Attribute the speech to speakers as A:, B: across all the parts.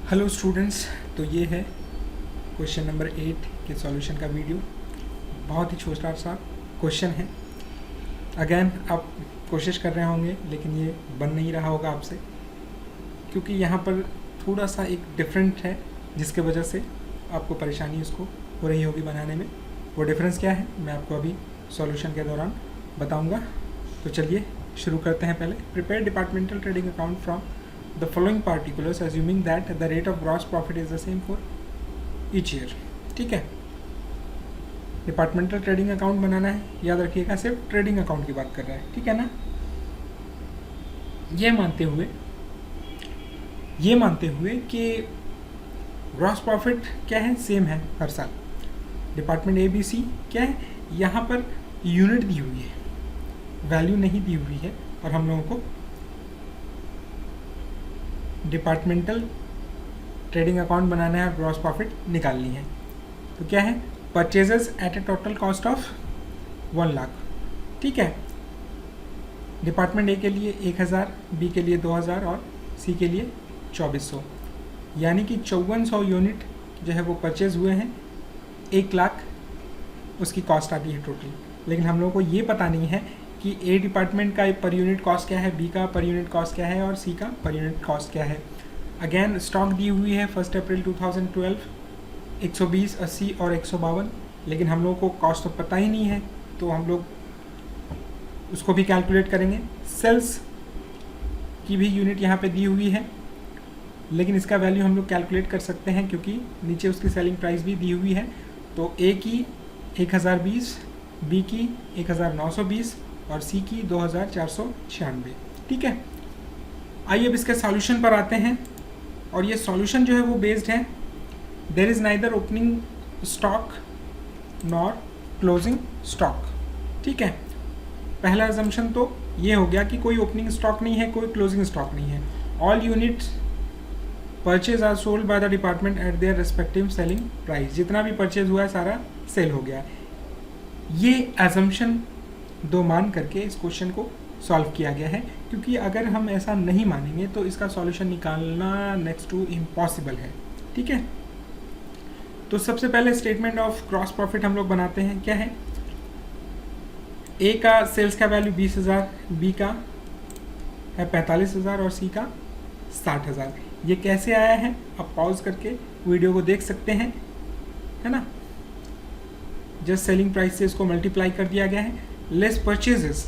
A: Hello students, तो ये है क्वेश्चन नंबर 8 के सॉल्यूशन का वीडियो। बहुत ही छोटा सा क्वेश्चन है। अगेन आप कोशिश कर रहे होंगे लेकिन ये बन नहीं रहा होगा आपसे, क्योंकि यहाँ पर थोड़ा सा एक डिफरेंट है जिसके वजह से आपको परेशानी उसको हो रही होगी बनाने में। वो डिफरेंस क्या है मैं आपको अभी सॉल्यूशन के दौरान बताऊँगा। तो चलिए शुरू करते हैं। पहले prepare departmental trading account from the following particulars assuming that the rate of gross profit is the same for each year। ठीक है, डिपार्टमेंटल ट्रेडिंग अकाउंट बनाना है, याद रखिएगा सिर्फ ट्रेडिंग अकाउंट की बात कर रहा है, ठीक है ना। ये मानते हुए कि ग्रॉस प्रॉफिट क्या है, सेम है हर साल। डिपार्टमेंट ए बी सी क्या है, यहाँ पर यूनिट दी हुई है, वैल्यू नहीं दी हुई है, और हम लोगों को डिपार्टमेंटल ट्रेडिंग अकाउंट बनाना है और ग्रॉस प्रॉफिट निकालनी है। तो क्या है, purchases at a total cost of 1 lakh. ठीक है, डिपार्टमेंट ए के लिए 1000, बी के लिए 2000 और सी के लिए 2400, यानी कि 5400 यूनिट जो है वो परचेज हुए हैं। 1 लाख उसकी कॉस्ट आती है टोटल। लेकिन हम लोगों को ये पता नहीं है कि ए डिपार्टमेंट का पर यूनिट कॉस्ट क्या है, बी का पर यूनिट कॉस्ट क्या है और सी का पर यूनिट कॉस्ट क्या है। अगेन स्टॉक दी हुई है 1 अप्रैल 2012 120, 80 और 152, लेकिन हम लोगों को कॉस्ट तो पता ही नहीं है, तो हम लोग उसको भी कैलकुलेट करेंगे। सेल्स की भी यूनिट यहाँ पे दी हुई है, लेकिन इसका वैल्यू हम लोग कैलकुलेट कर सकते हैं क्योंकि नीचे उसकी सेलिंग प्राइस भी दी हुई है। तो ए की 1020, बी की 1920 और सी की 2496। ठीक है, आइए अब इसके सॉल्यूशन पर आते हैं। और ये सॉल्यूशन जो है वो बेस्ड है there is neither opening stock nor closing stock. ठीक है, पहला अजम्पशन तो ये हो गया कि कोई ओपनिंग स्टॉक नहीं है, कोई क्लोजिंग स्टॉक नहीं है। All units purchase are sold by the department at their respective selling price. जितना भी परचेज हुआ है सारा सेल हो गया। ये अजम्पशन दो मान करके इस क्वेश्चन को सॉल्व किया गया है, क्योंकि अगर हम ऐसा नहीं मानेंगे तो इसका सॉल्यूशन निकालना नेक्स्ट टू इम्पॉसिबल है। ठीक है, तो सबसे पहले स्टेटमेंट ऑफ ग्रॉस प्रॉफिट हम लोग बनाते हैं। क्या है, ए का सेल्स का वैल्यू 20,000, बी का है 45,000 और सी का 60,000। ये कैसे आया है आप पॉज करके वीडियो को देख सकते हैं, है ना। जस्ट सेलिंग प्राइस से इसको मल्टीप्लाई कर दिया गया है। लेस परचेजेस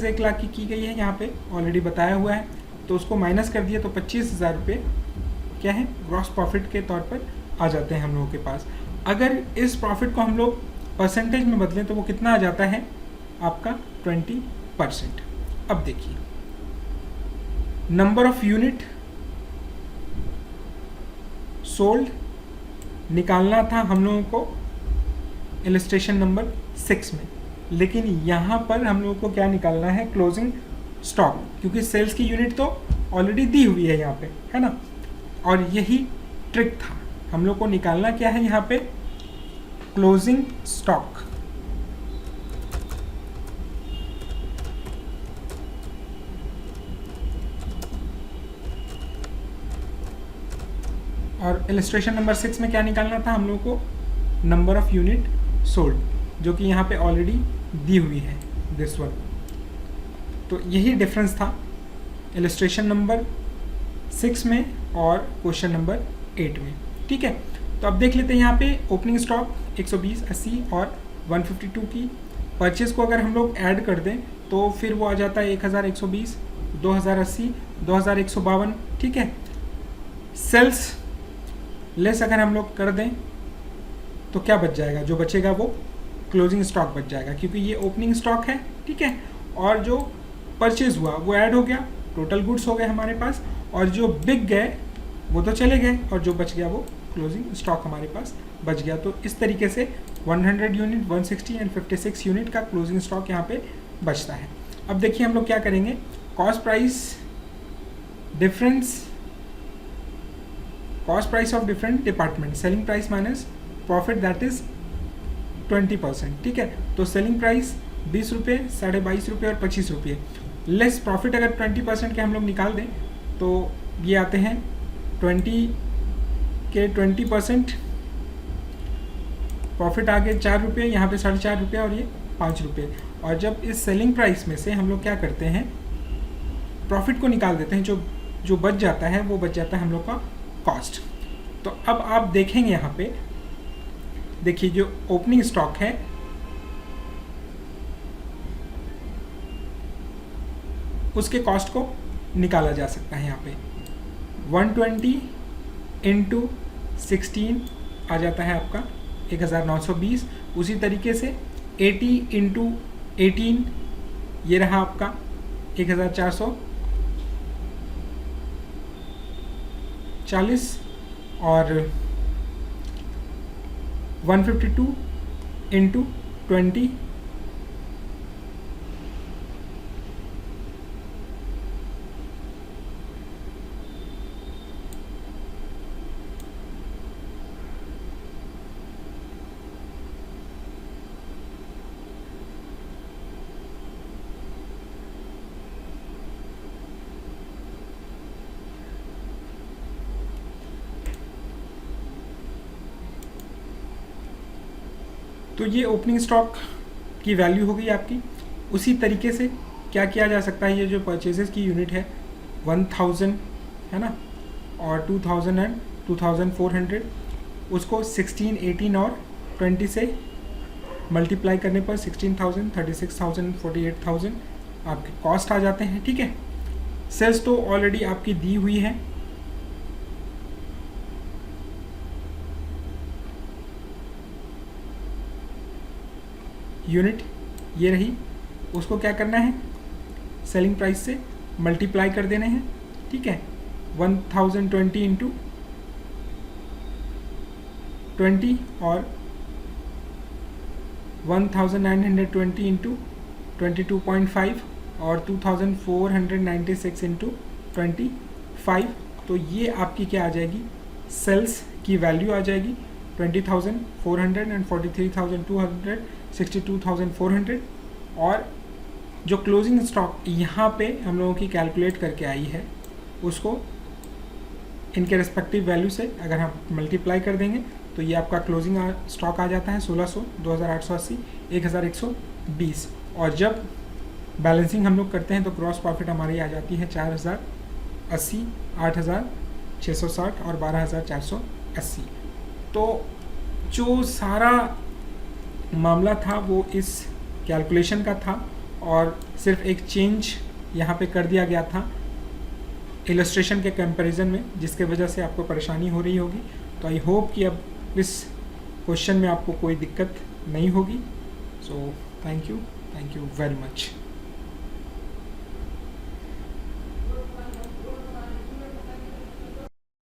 A: 1 लाख की गई है, यहाँ पे ऑलरेडी बताया हुआ है, तो उसको माइनस कर दिया तो 25,000 रुपये क्या है ग्रॉस प्रॉफिट के तौर पर आ जाते हैं हम लोगों के पास। अगर इस प्रॉफिट को हम लोग परसेंटेज में बदलें तो वो कितना आ जाता है आपका 20%। अब देखिए, नंबर ऑफ यूनिट सोल्ड निकालना था हम लोगों को इलस्ट्रेशन नंबर 6 में, लेकिन यहाँ पर हम लोगों को क्या निकालना है, क्लोजिंग स्टॉक, क्योंकि सेल्स की यूनिट तो ऑलरेडी दी हुई है यहाँ पे, है ना। और यही ट्रिक था, हम लोग को निकालना क्या है यहाँ पे, क्लोजिंग स्टॉक। और इलस्ट्रेशन नंबर 6 में क्या निकालना था हम लोग को, नंबर ऑफ यूनिट सोल्ड, जो कि यहाँ पे ऑलरेडी दी हुई है दिस वन। तो यही डिफरेंस था इलस्ट्रेशन नंबर 6 में और क्वेश्चन नंबर 8 में। ठीक है, तो अब देख लेते हैं यहाँ पे ओपनिंग स्टॉक 120, 80 और 152 की परचेज को अगर हम लोग ऐड कर दें तो फिर वो आ जाता है 1120, 2080, 2152। ठीक है, सेल्स लेस अगर हम लोग कर दें तो क्या बच जाएगा, जो बचेगा वो क्लोजिंग स्टॉक बच जाएगा, क्योंकि ये ओपनिंग स्टॉक है। ठीक है, और जो परचेज हुआ वो ऐड हो गया, टोटल गुड्स हो गए हमारे पास, और जो बिक गए वो तो चले गए, और जो बच गया वो क्लोजिंग स्टॉक हमारे पास बच गया। तो इस तरीके से 100 यूनिट, 160 एंड 56 यूनिट का क्लोजिंग स्टॉक यहाँ पे बचता है। अब देखिए हम लोग क्या करेंगे, cost price difference, cost price of different department, selling price minus profit that is 20%। ठीक है, तो सेलिंग प्राइस 20 रुपये, 22.5 रुपये और 25 रुपये, लेस प्रॉफिट अगर 20% के हम लोग निकाल दें तो ये आते हैं 20% प्रॉफिट आ गए 4 रुपये, यहाँ पे 4.5 रुपये और ये 5 रुपये। और जब इस सेलिंग प्राइस में से हम लोग क्या करते हैं, प्रॉफिट को निकाल देते हैं, जो बच जाता है वो बच जाता है हम लोग का कॉस्ट। तो अब आप देखेंगे यहाँ पे, देखिए जो ओपनिंग स्टॉक है उसके कॉस्ट को निकाला जा सकता है। यहाँ पे 120 इंटू 16 आ जाता है आपका 1920। उसी तरीके से 80 इंटू 18 ये रहा आपका 1440। और 152 इंटू 20 तो ये ओपनिंग स्टॉक की वैल्यू हो गई आपकी। उसी तरीके से क्या किया जा सकता है, ये जो परचेजेस की यूनिट है 1000 है ना, और 2000 एंड 2400, उसको 16, 18 और 20 से मल्टीप्लाई करने पर 16,000, 36,000, 48,000 आपके कॉस्ट आ जाते हैं। ठीक है, सेल्स तो ऑलरेडी आपकी दी हुई है। यूनिट ये रही, उसको क्या करना है, सेलिंग प्राइस से मल्टीप्लाई कर देने हैं। ठीक है, 1020 इंटू 20 और 1920 इंटू 22.5 और 2496 इंटू 25। तो ये आपकी क्या आ जाएगी, सेल्स की वैल्यू आ जाएगी 20,400 एंड 43,200, 62,400। और जो क्लोजिंग स्टॉक यहाँ पे हम लोगों की कैलकुलेट करके आई है, उसको इनके रेस्पेक्टिव वैल्यू से अगर हम मल्टीप्लाई कर देंगे तो ये आपका क्लोजिंग स्टॉक आ जाता है 1600, 2880, 1120। और जब बैलेंसिंग हम लोग करते हैं तो ग्रॉस प्रॉफिट हमारी आ जाती है 4080, 8660 और 12480। तो जो सारा मामला था वो इस कैलकुलेशन का था, और सिर्फ एक चेंज यहाँ पे कर दिया गया था इलस्ट्रेशन के कंपैरिजन में, जिसके वजह से आपको परेशानी हो रही होगी। तो आई होप कि अब इस क्वेश्चन में आपको कोई दिक्कत नहीं होगी। So thank you very much.